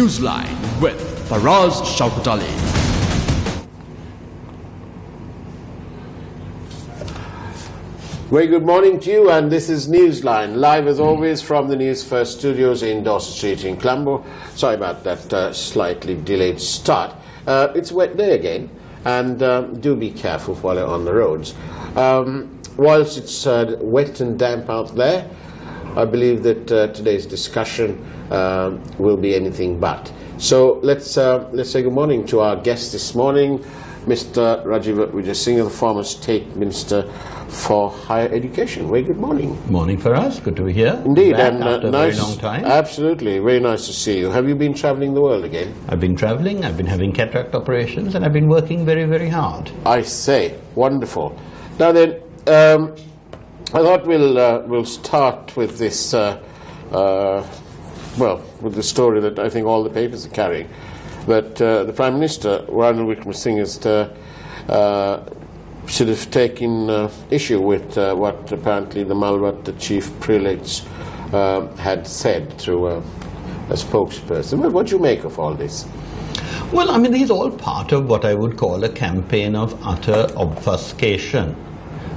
Newsline with Faraz Shaukat Ali. Very good morning to you, and this is Newsline, live as always from the Newsfirst studios in Dorset Street in Clambo. Sorry about that slightly delayed start. It's a wet day again, and do be careful while you're on the roads. Whilst it's wet and damp out there, I believe that today's discussion will be anything but. So let's say good morning to our guest this morning, Mr. Rajiv Vijayasinghe, the former State Minister for Higher Education. Very good morning. Morning for us. Good to be here. Indeed, back and after nice, a very long time. Absolutely, very nice to see you. Have you been travelling the world again? I've been travelling. I've been having cataract operations, and I've been working very, very hard. I say, wonderful. Now then, I thought we'll start with this. With the story that I think all the papers are carrying, that the Prime Minister, Ranil Wickremesinghe, should have taken issue with what apparently the Malvat, the chief prelates, had said through a spokesperson. Well, what do you make of all this? Well, I mean, these are all part of what I would call a campaign of utter obfuscation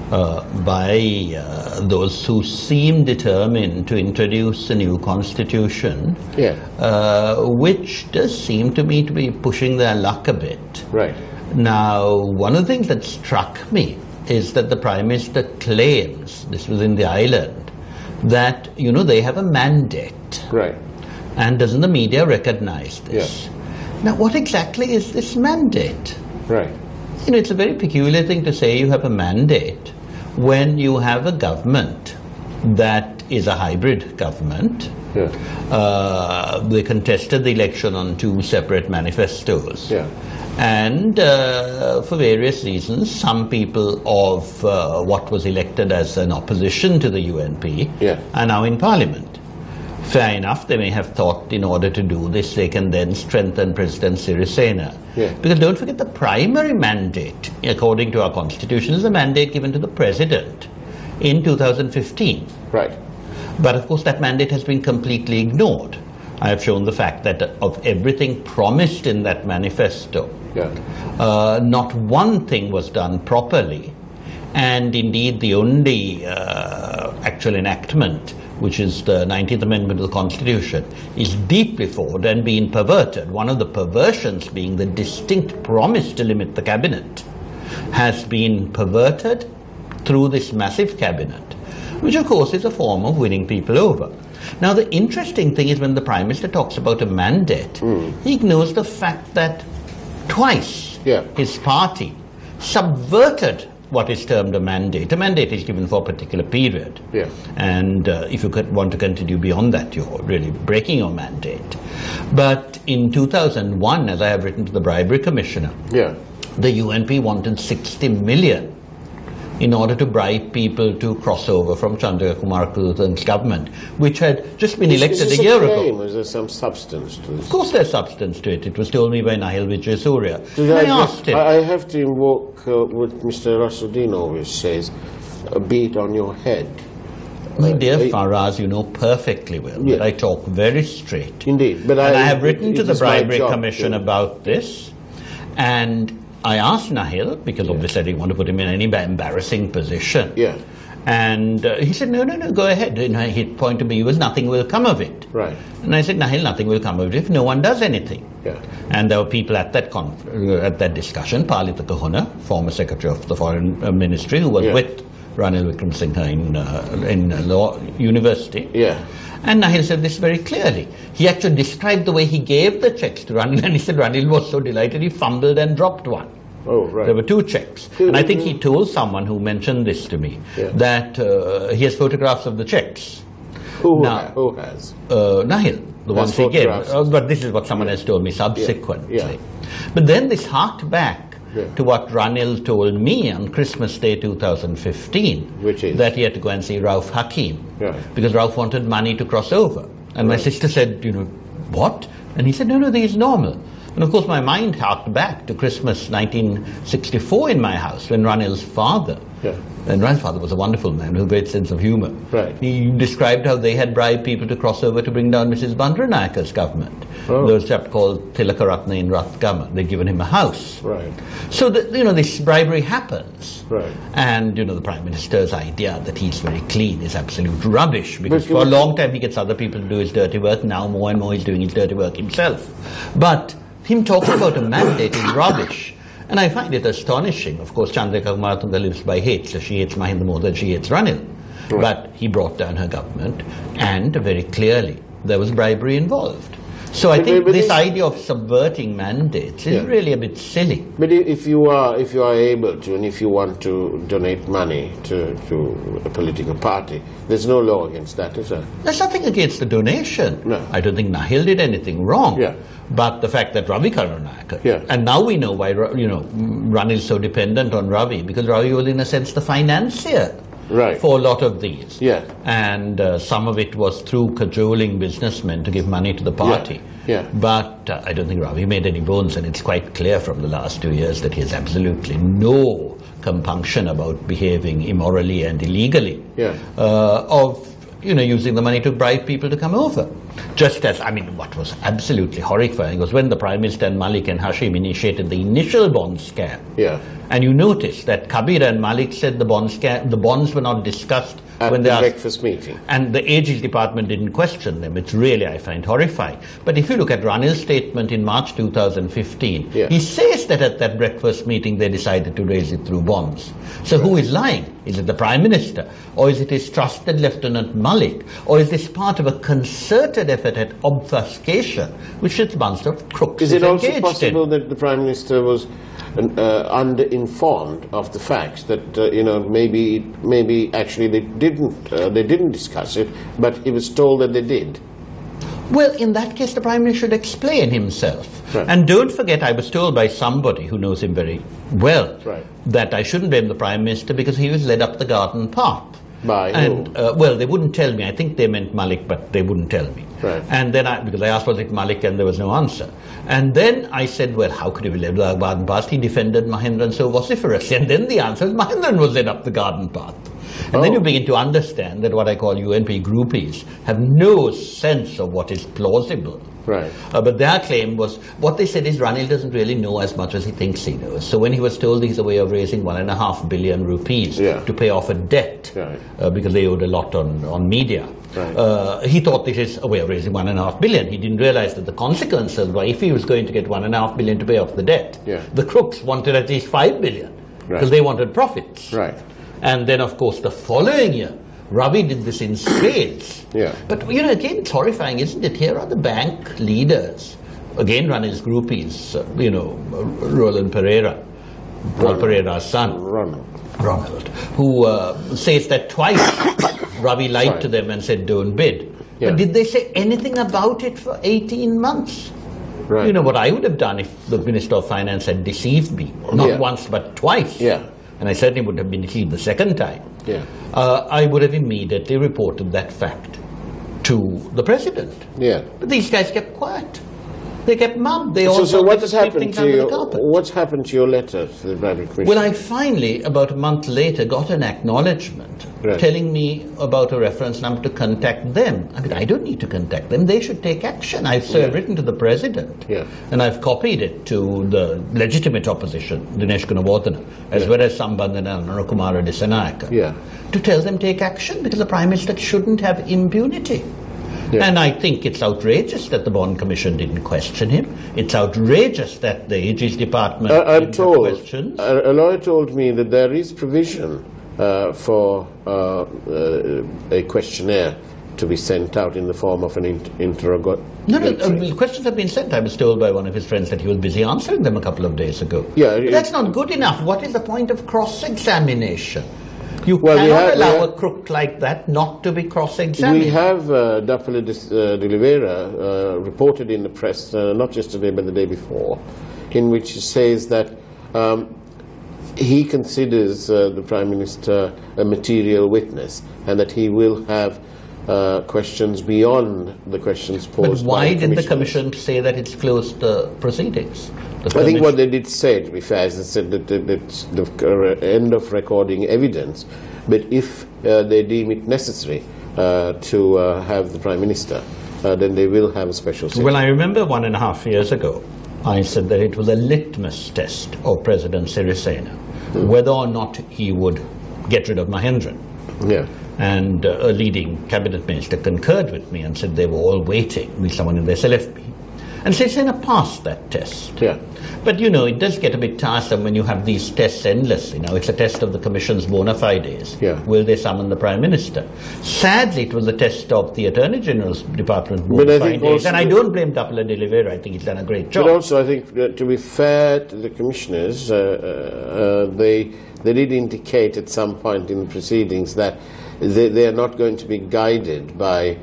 by those who seem determined to introduce a new constitution, which does seem to me to be pushing their luck a bit. Right. Now, one of the things that struck me is that the Prime Minister claims, this was in the island, that, you know, they have a mandate. Right. And doesn't the media recognize this? Yes. Now, what exactly is this mandate? Right. You know, it's a very peculiar thing to say you have a mandate when you have a government that is a hybrid government. Yeah. They contested the election on two separate manifestos. Yeah. And for various reasons, some people of what was elected as an opposition to the UNP are now in Parliament. Fair enough, they may have thought in order to do this they can then strengthen President Sirisena. Yeah. Because don't forget, the primary mandate, according to our constitution, is a mandate given to the President in 2015. Right. But of course that mandate has been completely ignored. I have shown the fact that of everything promised in that manifesto, not one thing was done properly. And indeed the only actual enactment, which is the 19th Amendment of the Constitution, is deeply flawed and being perverted. One of the perversions being the distinct promise to limit the cabinet has been perverted through this massive cabinet, which of course is a form of winning people over. Now the interesting thing is when the Prime Minister talks about a mandate, he ignores the fact that twice his party subverted what is termed a mandate. A mandate is given for a particular period. Yeah. And if you want to continue beyond that, you're really breaking your mandate. But in 2001, as I have written to the Bribery Commissioner, the UNP wanted 60 million in order to bribe people to cross over from Chandrakumar Kulkarni's government, which had just been elected a year ago. Is there some substance to this? Of course there's substance to it. It was told me by Nahil Vijayasinghe. I asked him. I have to invoke what Mr. Rasuddin always says, a beat on your head. My dear Faraz, you know perfectly well that I talk very straight. Indeed. But I have written to the Bribery Commission about this, and I asked Nahil, because obviously I didn't want to put him in any embarrassing position. Yeah. And he said, no, go ahead. And he'd point to me, nothing will come of it. Right. And I said, Nahil, nothing will come of it if no one does anything. Yeah. And there were people at that discussion, Palita Kahuna, former Secretary of the Foreign Ministry, who was with Ranil Wickremesinghe in Law University. Yeah. And Nahil said this very clearly. He actually described the way he gave the checks to Ranil, and he said Ranil was so delighted he fumbled and dropped one. Oh, right. There were two checks. And I think he told someone who mentioned this to me that he has photographs of the checks. Who has? Nahil, the ones he gave. But this is what someone has told me subsequently. Yeah. But then this harked back to what Ranil told me on Christmas Day 2015, which is that he had to go and see Rauf Hakim, because Rauf wanted money to cross over. And my sister said, what? And he said, no, this is normal. And of course my mind harked back to Christmas 1964 in my house when Ranil's father, and Ranil's father was a wonderful man with a great sense of humour. He described how they had bribed people to cross over to bring down Mrs. Bandaranaike's government. There was a chap called Tilakaratne in Rathgama. They'd given him a house. So that, this bribery happens. And the Prime Minister's idea that he's very clean is absolute rubbish, because for a long time he gets other people to do his dirty work. Now more and more he's doing his dirty work himself. But him talking about a mandate is rubbish. And I find it astonishing. Of course, Chandrika Kumaratunga lives by hate, so she hates Mahinda more than she hates Ranil. But he brought down her government, and very clearly there was bribery involved. So I think this idea of subverting mandates is really a bit silly. But if you are able to, and if you want to donate money to a political party, there's no law against that, is there? There's nothing against the donation. No. I don't think Nahil did anything wrong. But the fact that Ravi Karunakaran, and now we know why Ranil is so dependent on Ravi, because Ravi was in a sense the financier. For a lot of these. And some of it was through cajoling businessmen to give money to the party. But I don't think Ravi made any bones, and it's quite clear from the last 2 years that he has absolutely no compunction about behaving immorally and illegally of using the money to bribe people to come over. Just as, what was absolutely horrifying was when the Prime Minister and Malik and Hashim initiated the initial bond scam. And you notice that Kabir and Malik said the bonds were not discussed at when the breakfast meeting. And the Ages Department didn't question them. It's really, I find, horrifying. But if you look at Ranil's statement in March 2015, he says that at that breakfast meeting they decided to raise it through bonds. So who is lying? Is it the Prime Minister? Or is it his trusted Lieutenant Malik? Or is this part of a concerted effort at obfuscation, which it's a bunch of crooks is it also possible that the Prime Minister was under-informed of the fact that maybe actually they didn't discuss it, but he was told that they did? Well, in that case, the Prime Minister should explain himself. And don't forget, I was told by somebody who knows him very well that I shouldn't blame the Prime Minister because he was led up the garden path. By and well, they wouldn't tell me. I think they meant Malik, but they wouldn't tell me. And then because I asked was it Malik, and there was no answer. And then I said, well, how could he be led up the garden path? He defended Mahindran so vociferously. And then the answer is Mahindran was led up the garden path. And then you begin to understand that what I call UNP groupies have no sense of what is plausible. But their claim was, what they said is Ranil doesn't really know as much as he thinks he knows. So when he was told he's a way of raising 1.5 billion rupees to pay off a debt, because they owed a lot on media, he thought this is a way of raising 1.5 billion. He didn't realize that the consequences were, if he was going to get 1.5 billion to pay off the debt, the crooks wanted at least 5 billion, because they wanted profits. And then, of course, the following year, Ravi did this in spades. But, again, it's horrifying, isn't it? Here are the bank leaders, again Ranil's groupies, Roland Pereira, Paul Pereira's son, Ronald, who says that twice Ravi lied to them and said, don't bid. But did they say anything about it for 18 months? What I would have done if the Minister of Finance had deceived me, not once but twice. And I certainly would have been deceived the second time. I would have immediately reported that fact to the President. But these guys kept quiet. They kept mum. They all so what has happened to you? What's happened to your letter to the Bribery Commission? Well, I finally, about a month later, got an acknowledgement telling me about a reference number to contact them. I don't need to contact them. They should take action. I've written to the President, and I've copied it to the legitimate opposition, Dinesh Gunawardena, as well as Sambandana and Anukumara Dissanayaka, to tell them take action, because the Prime Minister shouldn't have impunity. And I think it's outrageous that the Bond Commission didn't question him. It's outrageous that the Ages Department didn't have questions. A lawyer told me that there is provision for a questionnaire to be sent out in the form of an interrogatory. No, questions have been sent. I was told by one of his friends that he was busy answering them a couple of days ago. But that's not good enough. What is the point of cross-examination? You cannot allow a crook like that not to be cross-examined. We have Dapale de Oliveira reported in the press, not yesterday but the day before, in which he says that he considers the Prime Minister a material witness, and that he will have questions beyond the questions posed. But why by did the Commission say that it's closed the proceedings? I think what they did say, to be fair, is they said that it's the end of recording evidence, but if they deem it necessary to have the Prime Minister, then they will have a special session. Well, I remember 1.5 years ago, I said that it was a litmus test of President Sirisena, whether or not he would get rid of Mahendran. Yeah. And a leading cabinet minister concurred with me and said they were all waiting with someone in the SLFP. And Sirisena passed that test. Yeah. But you know, it does get a bit tiresome when you have these tests endlessly. Now, it's a test of the Commission's bona fides. Yeah. Will they summon the Prime Minister? Sadly, it was a test of the Attorney General's Department bona fides. And I don't blame Tapala De Oliveira. I think he's done a great job. But also, I think, to be fair to the Commissioners, they did indicate at some point in the proceedings that they are not going to be guided by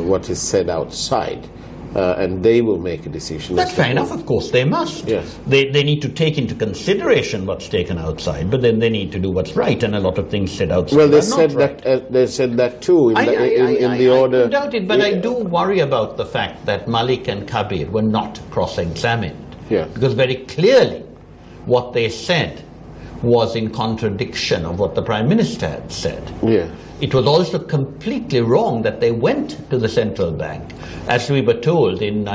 what is said outside, and they will make a decision. That's fair enough, of course, they must. Yes. They need to take into consideration what's taken outside, but then they need to do what's right, and a lot of things said outside well, they are said not that right. They said that too in the order. I doubt it, but I do worry about the fact that Malik and Kabir were not cross-examined. Yeah. Because very clearly what they said was in contradiction of what the Prime Minister had said. Yeah. It was also completely wrong that they went to the central bank, as we were told in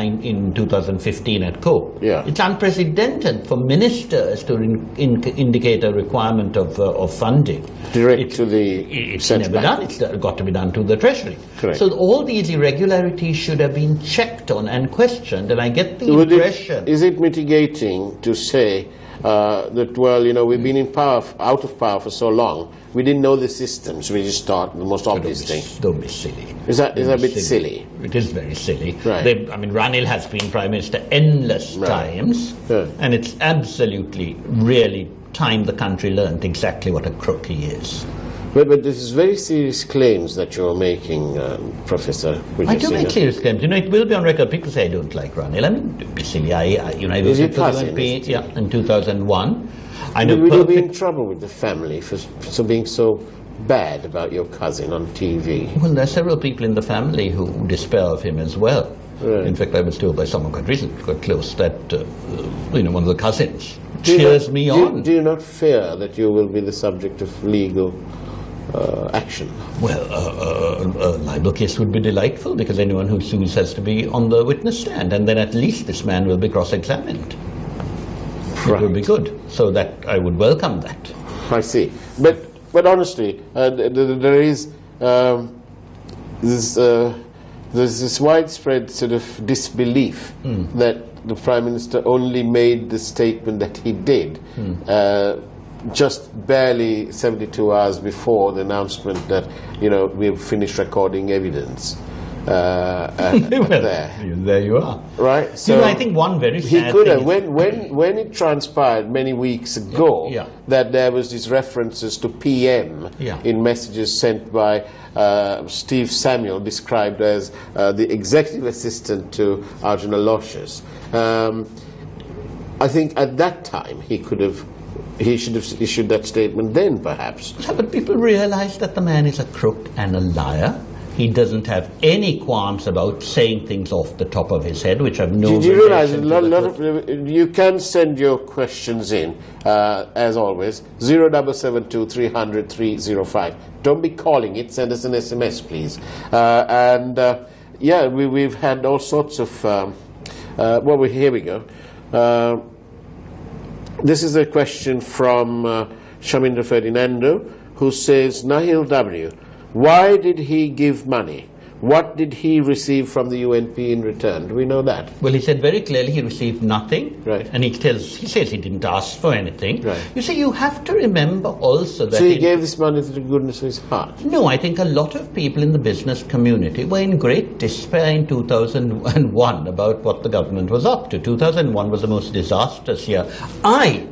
2015 at COPE. Yeah. It's unprecedented for ministers to indicate a requirement of funding. Direct to the It's central never bank. done. It's got to be done to the Treasury. Correct. So all these irregularities should have been checked on and questioned, and I get the impression... Is it mitigating to say that, well, you know, we've been in power, out of power for so long, we didn't know the systems, we just thought the most obvious thing. Don't be silly. Is that a bit silly? It is very silly. Right. I mean, Ranil has been Prime Minister endless times, and it's absolutely, really time the country learned exactly what a crook he is. But this is very serious claims that you're making, Professor. I do make serious claims. You know, it will be on record. People say I don't like Ranil. I mean, don't be silly. I Is it cousin? In 2001. I know Will you be in trouble with the family for being so bad about your cousin on TV? Well, there are several people in the family who despair of him as well. Right. In fact, I was told by someone quite recently, quite close, that you know, one of the cousins cheers me on. Do you not fear that you will be the subject of legal action? Well, a libel case would be delightful, because anyone who sues has to be on the witness stand, and then at least this man will be cross-examined. It would be good. So that I would welcome that. I see. But honestly, there is this widespread sort of disbelief that the Prime Minister only made the statement that he did just barely 72 hours before the announcement that, you know, we've finished recording evidence. There you are. Right. So you know, I think one very sad he could have, thing when it transpired many weeks ago that there was these references to PM in messages sent by Steve Samuel, described as the executive assistant to Arjun Aloysius. I think at that time he should have issued that statement then, perhaps. Yeah, but people realize that the man is a crook and a liar. He doesn't have any qualms about saying things off the top of his head, which have no... Did you realize you can send your questions in, as always, 0772 300 305. Don't be calling it, send us an SMS, please. Yeah, we've had all sorts of... well, here we go. This is a question from Shamindra Ferdinando, who says, Nahil W., why did he give money? What did he receive from the UNP in return? Do we know that? Well, he said very clearly he received nothing. Right. And he says he didn't ask for anything. Right. You see, you have to remember also that... So he gave this money to the goodness of his heart? No, I think a lot of people in the business community were in great despair in 2001 about what the government was up to. 2001 was the most disastrous year. I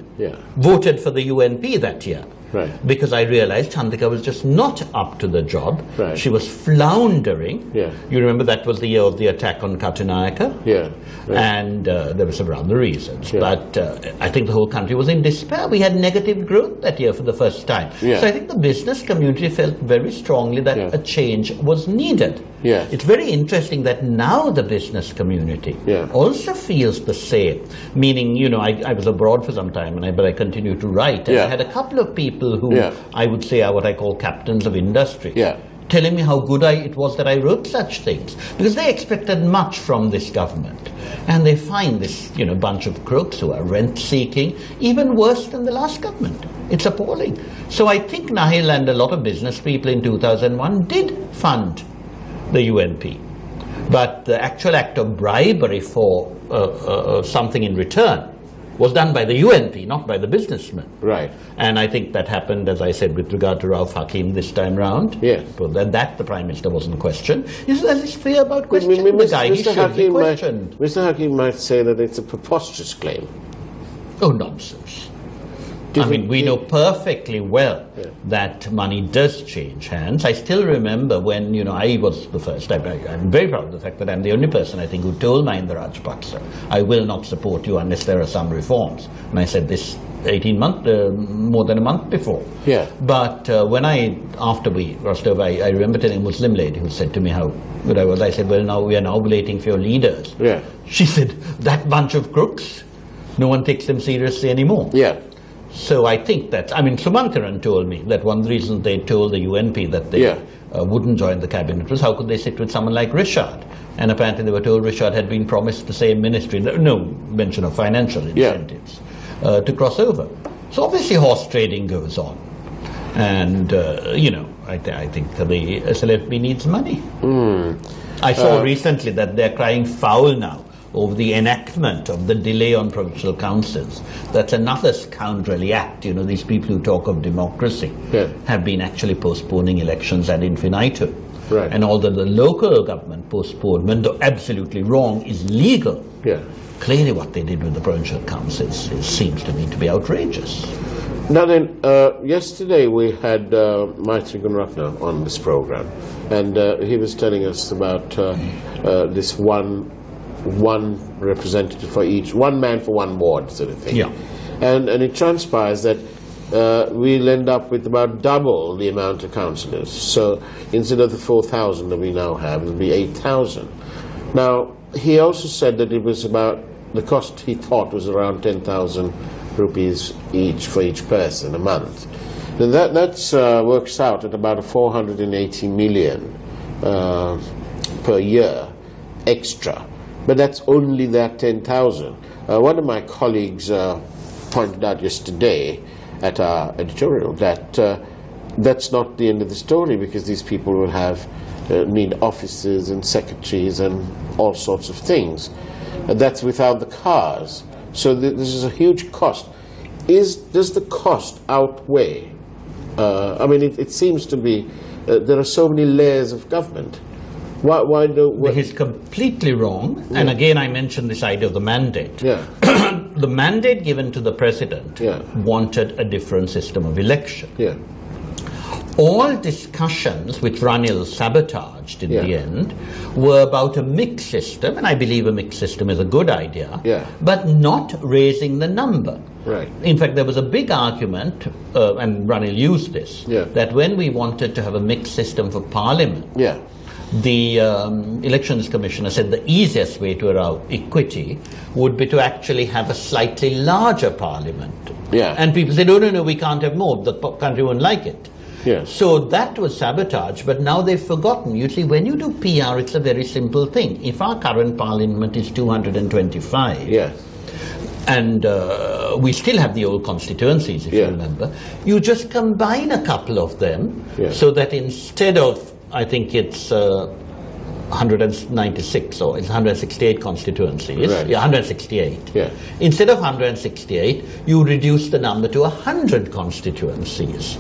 voted for the UNP that year. Right. Because I realized Chandrika was just not up to the job. Right. She was floundering. Yeah. You remember that was the year of the attack on Katunayaka? Yeah. Right. And there were some other reasons. Yeah. But I think the whole country was in despair. We had negative growth that year for the first time. Yeah. So I think the business community felt very strongly that Yeah. a change was needed. Yeah. It's very interesting that now the business community Yeah. also feels the same. Meaning, you know, I was abroad for some time, but I continue to write. And Yeah. I had a couple of people who Yeah. I would say are what I call captains of industry. Yeah. Telling me how good it was that I wrote such things, because they expected much from this government, and they find this, you know, bunch of crooks who are rent-seeking even worse than the last government. It's appalling. So I think Nahil and a lot of business people in 2001 did fund the UNP, but the actual act of bribery for something in return was done by the UNP, not by the businessmen. Right. And I think that happened, as I said, with regard to Rauf Hakim this time round. Yes. But that the Prime Minister wasn't questioned. There's this fear about questioning the guy. He should be questioned. Mr. Hakim might say that it's a preposterous claim. Oh, nonsense. I mean, we know perfectly well that money does change hands. I still remember when, you know, I was the first. I'm very proud of the fact that I'm the only person, I think, who told Mahinda Rajapaksa, I will not support you unless there are some reforms. And I said this 18 months, more than a month before. Yeah. But after we crossed over, I remember telling a Muslim lady who said to me how good I was. I said, well, now we are now waiting for your leaders. Yeah. She said, that bunch of crooks, no one takes them seriously anymore. Yeah. So I think that, I mean, Sumantharan told me that one of the reasons they told the UNP that they wouldn't join the cabinet was how could they sit with someone like Rishad? And apparently they were told Rishad had been promised the same ministry, no mention of financial incentives, to cross over. So obviously horse trading goes on. And, you know, I think the SLFB needs money. I saw recently that they're crying foul now over the enactment of the delay on provincial councils. That's another scoundrelly act. You know, these people who talk of democracy have been actually postponing elections ad infinitum. Right. And although the local government postponement, though absolutely wrong, is legal, clearly what they did with the provincial councils seems to me to be outrageous. Now then, yesterday we had Maitri Gunratna on this program, and he was telling us about this one representative for each, one man for one ward sort of thing. Yeah. And it transpires that we'll end up with about double the amount of councillors. So instead of the 4,000 that we now have, it'll be 8,000. Now, he also said that it was about, the cost he thought was around 10,000 rupees each for each person a month. Now that works out at about 480 million per year extra. But that's only that 10,000. One of my colleagues pointed out yesterday at our editorial that that's not the end of the story, because these people will have need officers and secretaries and all sorts of things. That's without the cars. So this is a huge cost. Does the cost outweigh? I mean, it seems to be there are so many layers of government. Why do? He's completely wrong. And again, I mentioned this idea of the mandate. Yeah. The mandate given to the president wanted a different system of election. Yeah. All discussions which Ranil sabotaged in the end were about a mixed system, and I believe a mixed system is a good idea, but not raising the number. Right. In fact, there was a big argument, and Ranil used this, that when we wanted to have a mixed system for parliament, the Elections Commissioner said the easiest way to allow equity would be to actually have a slightly larger parliament. And people said, oh, no, we can't have more, the country won't like it. So that was sabotage, but now they've forgotten. You see, when you do PR, it's a very simple thing. If our current parliament is 225, and we still have the old constituencies, if you remember, you just combine a couple of them so that instead of, I think it's 196 or it's 168 constituencies, 168. Instead of 168, you reduce the number to 100 constituencies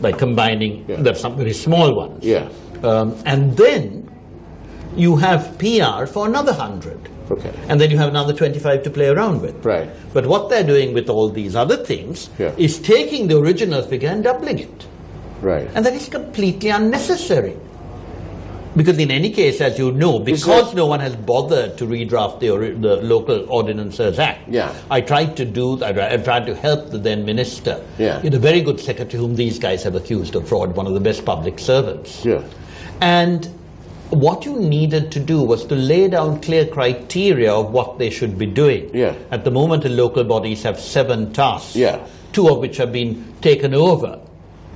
by combining some very small ones. And then you have PR for another 100. Okay. And then you have another 25 to play around with. Right. But what they're doing with all these other things is taking the original figure and doubling it. Right. And that is completely unnecessary. Because in any case, as you know, because no one has bothered to redraft the Local Ordinances Act, I tried to help the then minister. He had a very good secretary whom these guys have accused of fraud, one of the best public servants. And what you needed to do was to lay down clear criteria of what they should be doing. At the moment, the local bodies have 7 tasks, 2 of which have been taken over.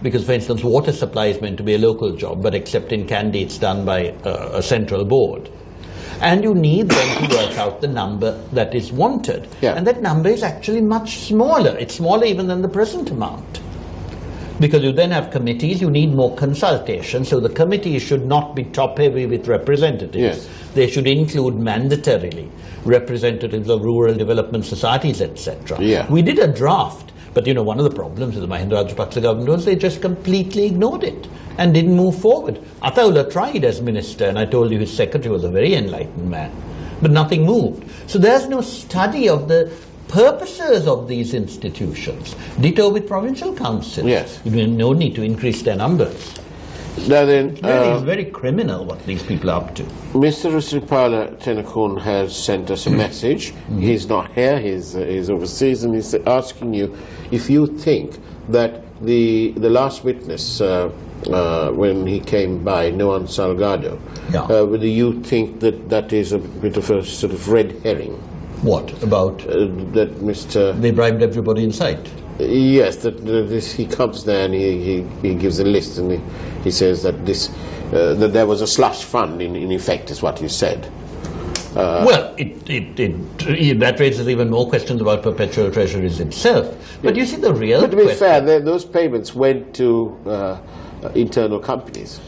Because, for instance, water supply is meant to be a local job, but except in Kandy, it's done by a central board. And you need them to work out the number that is wanted. And that number is actually much smaller. It's smaller even than the present amount. Because you then have committees, you need more consultation. So the committees should not be top-heavy with representatives. They should include mandatorily representatives of rural development societies, etc. We did a draft. But, you know, one of the problems with the Mahinda Rajapaksa government was they just completely ignored it and didn't move forward. Ataullah tried as minister, and I told you his secretary was a very enlightened man, but nothing moved. So there's no study of the purposes of these institutions. Ditto with provincial councils. You have no need to increase their numbers. Now then, it's very criminal what these people are up to. Mr. Risripala Tenakun has sent us a message. He's not here, he's overseas, and he's asking you if you think that the last witness, when he came by, Noan Salgado, whether you think that is a bit of a sort of red herring? What about? That Mr. They bribed everybody in sight. Yes, he comes there and he gives a list, and he says that that there was a slush fund in effect, is what you said. Well, that raises even more questions about perpetual treasuries itself. But you see, the real But to be fair, those payments went to internal companies.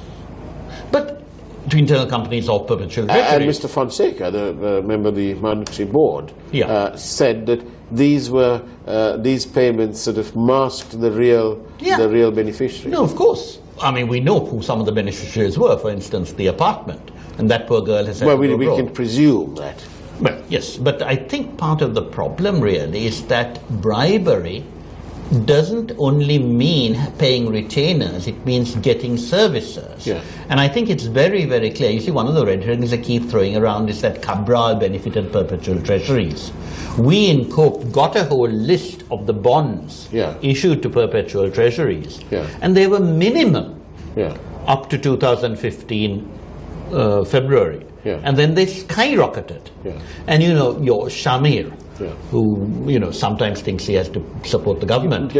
But to internal companies of perpetual treasuries. And Mr. Fonseca, the member of the Monetary Board, said that these payments sort of masked the real beneficiaries. No, of course. I mean, we know who some of the beneficiaries were. For instance, the apartment, and that poor girl has. Well, we can presume that. Well, yes, but I think part of the problem really is that bribery doesn't only mean paying retainers, it means getting servicers. And I think it's very, very clear. You see, one of the red herrings they keep throwing around is that Cabral benefited perpetual treasuries. We in COPE got a whole list of the bonds issued to perpetual treasuries, and they were minimum up to 2015 February. And then they skyrocketed. And you know, your Shamir, who, you know, sometimes thinks he has to support the government.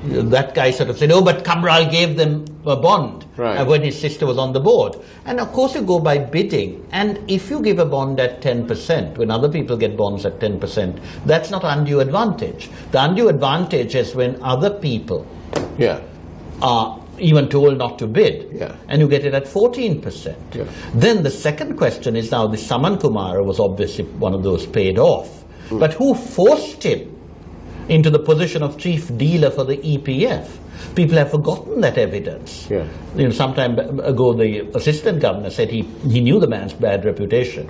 That guy sort of said, oh, but Cabral gave them a bond when his sister was on the board. And of course you go by bidding. And if you give a bond at 10%, when other people get bonds at 10%, that's not undue advantage. The undue advantage is when other people are even told not to bid, and you get it at 14%. Then the second question is, now the Saman Kumar was obviously one of those paid off. But who forced him into the position of chief dealer for the EPF? People have forgotten that evidence. You know, some time ago, the assistant governor said he knew the man's bad reputation,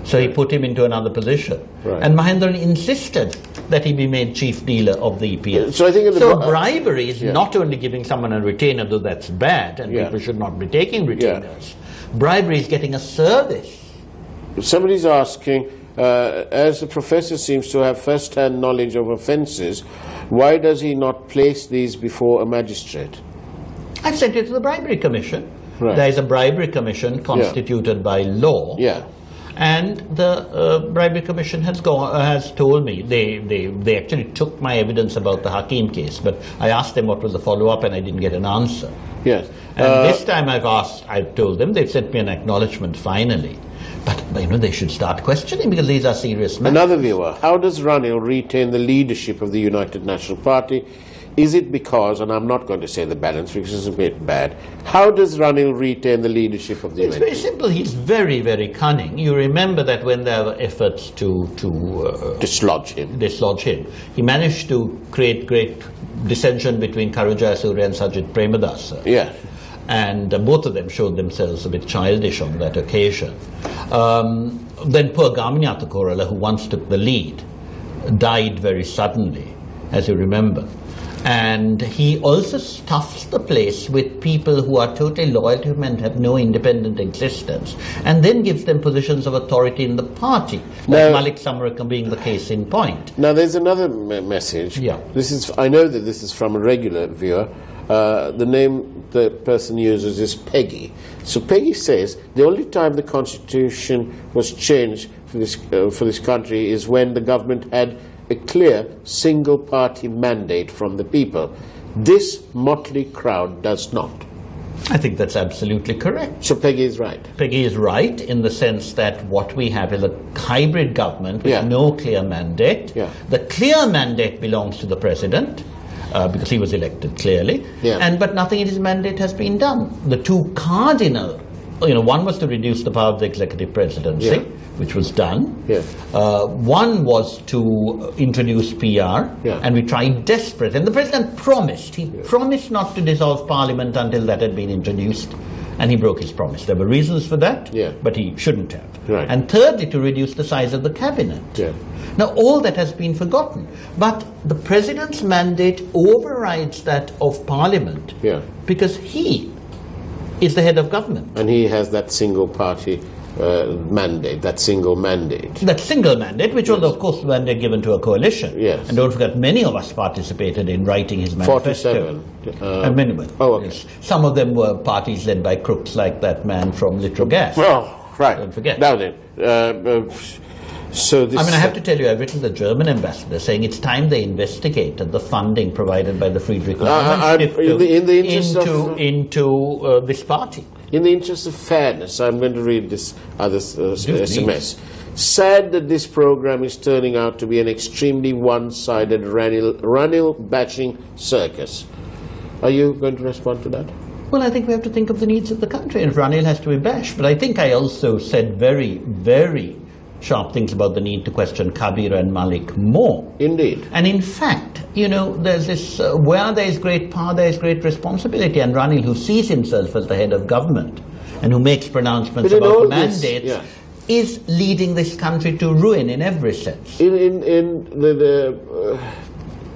so he put him into another position. And Mahendran insisted that he be made chief dealer of the EPF. So I think bribery is not only giving someone a retainer, though that's bad, and people should not be taking retainers. Bribery is getting a service. Somebody's asking, as the professor seems to have first-hand knowledge of offences, why does he not place these before a magistrate? I've sent it to the Bribery Commission. There is a Bribery Commission constituted by law. And the Bribery Commission has told me, they actually took my evidence about the Hakim case, but I asked them what was the follow-up and I didn't get an answer. And this time I've told them, they've sent me an acknowledgement finally. But you know, they should start questioning, because these are serious matters. Another viewer, how does Ranil retain the leadership of the United National Party? Is it because, and I'm not going to say the balance because it's a bit bad, how does Ranil retain the leadership of the It's very simple. He's very, very cunning. You remember that when there were efforts to dislodge him, he managed to create great dissension between Karujaya Surya and Sajid Premadasa. and both of them showed themselves a bit childish on that occasion. Then poor Gaminatha Korala, who once took the lead, died very suddenly, as you remember. And he also stuffs the place with people who are totally loyal to him and have no independent existence, and then gives them positions of authority in the party, like Malik Samarakam being the case in point. Now there's another message. Yeah. This is, I know that this is from a regular viewer. The name the person uses is Peggy. So Peggy says the only time the constitution was changed for this country is when the government had a clear single-party mandate from the people. This motley crowd does not. I think that's absolutely correct. So Peggy is right. Peggy is right in the sense that what we have is a hybrid government with no clear mandate. Yeah. The clear mandate belongs to the president, because he was elected clearly, but nothing in his mandate has been done. The two cardinal, one was to reduce the power of the executive presidency, which was done. One was to introduce PR, and we tried desperately. And the president promised. He promised not to dissolve parliament until that had been introduced, and he broke his promise. There were reasons for that, but he shouldn't have. Right. And thirdly, to reduce the size of the cabinet. Now, all that has been forgotten. But the president's mandate overrides that of parliament, because he is the head of government. And he has that single-party mandate, that single mandate. That single mandate, which was, of course, the mandate given to a coalition. Yes. And don't forget, many of us participated in writing his manifesto. 47. At minimum. Oh, okay. Yes. Some of them were parties led by crooks like that man from Litrogas. Well, right. Don't forget. Now then, so this... I mean, I have to tell you, I've written the German ambassador saying it's time they investigated the funding provided by the Friedrich Naumann into this party. In the interest of fairness, I'm going to read this other SMS. Sad that this program is turning out to be an extremely one-sided Ranil bashing circus. Are you going to respond to that? Well, I think we have to think of the needs of the country, and Ranil has to be bashed. But I think I also said very, very sharp things about the need to question Kabir and Malik more. Indeed. And in fact, there's this, where there is great power, there is great responsibility. And Ranil, who sees himself as the head of government and who makes pronouncements about mandates, is leading this country to ruin in every sense. In the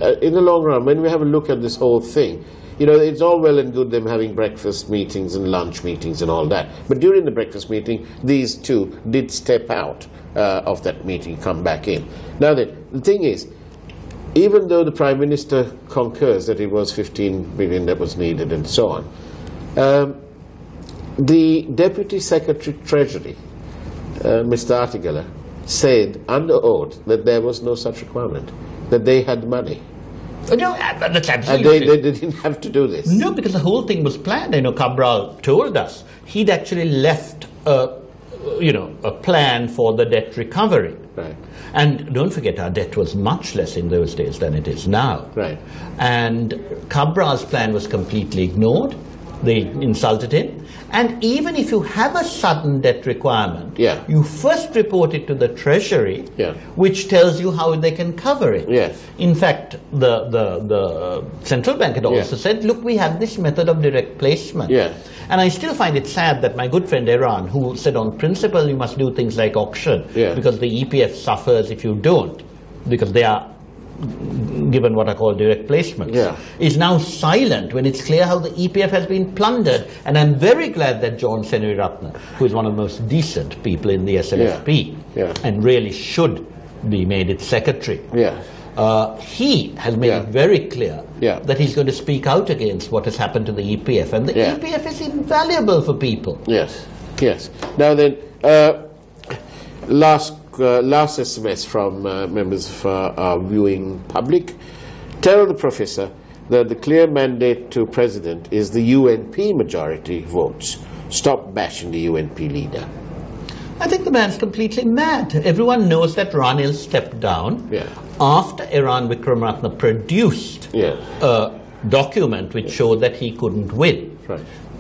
long run, when we have a look at this whole thing, it's all well and good them having breakfast meetings and lunch meetings and all that. But during the breakfast meeting, these two did step out of that meeting, come back in. Now then, the thing is, even though the Prime Minister concurs that it was 15 billion that was needed and so on, the Deputy Secretary Treasury, Mr. Artigala, said under oath that there was no such requirement, that they had money. No, that's absolutely. And they didn't have to do this. No, because the whole thing was planned. Cabral told us he'd actually left a plan for the debt recovery. Right. And don't forget, our debt was much less in those days than it is now. Right. And Cabral's plan was completely ignored. They insulted him. And even if you have a sudden debt requirement, you first report it to the Treasury, which tells you how they can cover it. Yes. In fact, the central bank had also said, look, we have this method of direct placement. And I still find it sad that my good friend Iran, who said on principle you must do things like auction, because the EPF suffers if you don't, because they are given what are called direct placements, is now silent when it's clear how the EPF has been plundered. And I'm very glad that John Senaviratne, who is one of the most decent people in the SLFP, and really should be made its secretary, he has made it very clear that he's going to speak out against what has happened to the EPF. And the EPF is invaluable for people. Yes. Now then, last SMS from members of our viewing public. Tell the professor that the clear mandate to president is the UNP majority votes. Stop bashing the UNP leader. I think the man's completely mad. Everyone knows that Ranil stepped down after Iran Vikramaratne produced a document which showed that he couldn't win.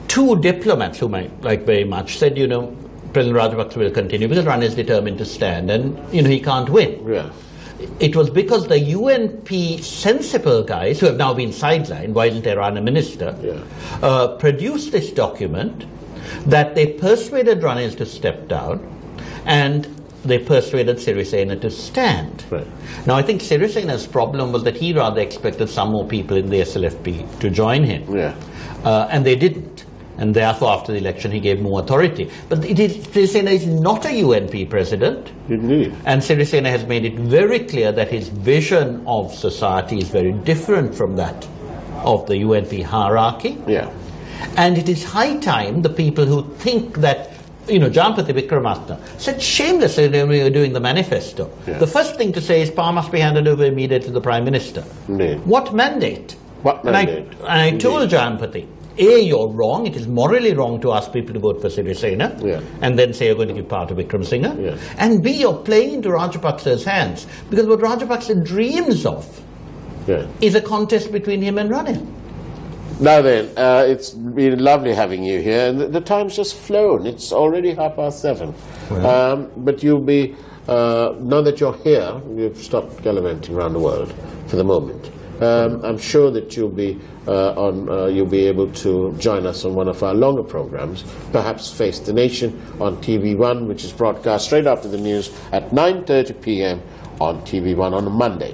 Two diplomats whom I like very much said, President Rajapaksa will continue because Ranil is determined to stand and, he can't win. it was because the UNP sensible guys, who have now been sidelined, why didn't they run a minister, produced this document, that they persuaded Ranil to step down, and they persuaded Sirisena to stand. Right. Now, I think Sirisena's problem was that he rather expected some more people in the SLFP to join him. Yeah. And they didn't. And therefore, after the election, he gave more authority. But Sirisena is not a UNP president. Indeed. And Sirisena has made it very clear that his vision of society is very different from that of the UNP hierarchy. Yeah. And it is high time the people who think that, you know, Jampati Vikramatne said shamelessly when we were doing the manifesto. Yeah. The first thing to say is power must be handed over immediately to the Prime Minister. Indeed. What mandate? What mandate? And I told Jampati, A, you're wrong. It is morally wrong to ask people to vote for Sirisena and then say you're going to give power to Wickremesinghe. Yeah. And B, you're playing into Rajapaksa's hands, because what Rajapaksa dreams of is a contest between him and Ranil. Now then, it's been lovely having you here, and the time's just flown. It's already 7:30. Well. But you'll be, now that you're here, you've stopped gallivanting around the world for the moment. I'm sure that you'll be you'll be able to join us on one of our longer programs, perhaps Face the Nation on TV1, which is broadcast straight after the news at 9:30 p.m. on TV1 on a Monday.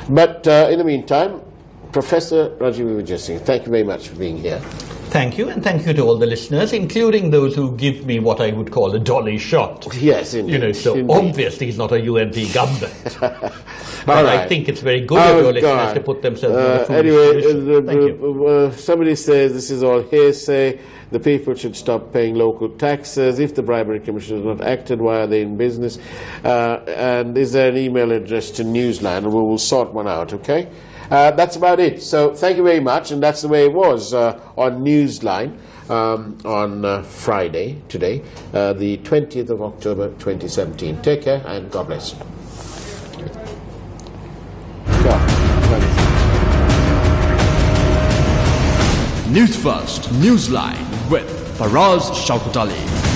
But in the meantime, Professor Rajiv Vijay Singh, thank you very much for being here. Thank you, and thank you to all the listeners, including those who give me what I would call a dolly shot. Yes, indeed. You know, so indeed. Obviously he's not a UNP government. But right. I think it's very good of your listeners to put themselves in a foolish anyway, Thank you. Somebody says this is all hearsay. The people should stop paying local taxes. If the bribery commission has not acted, why are they in business? And is there an email address to Newsline? And we will sort one out, okay? That's about it. So thank you very much, and that's the way it was on Newsline on Friday, today, the 20th of October 2017. Take care and God bless. News First, Newsline with Faraz Shaukat Ali.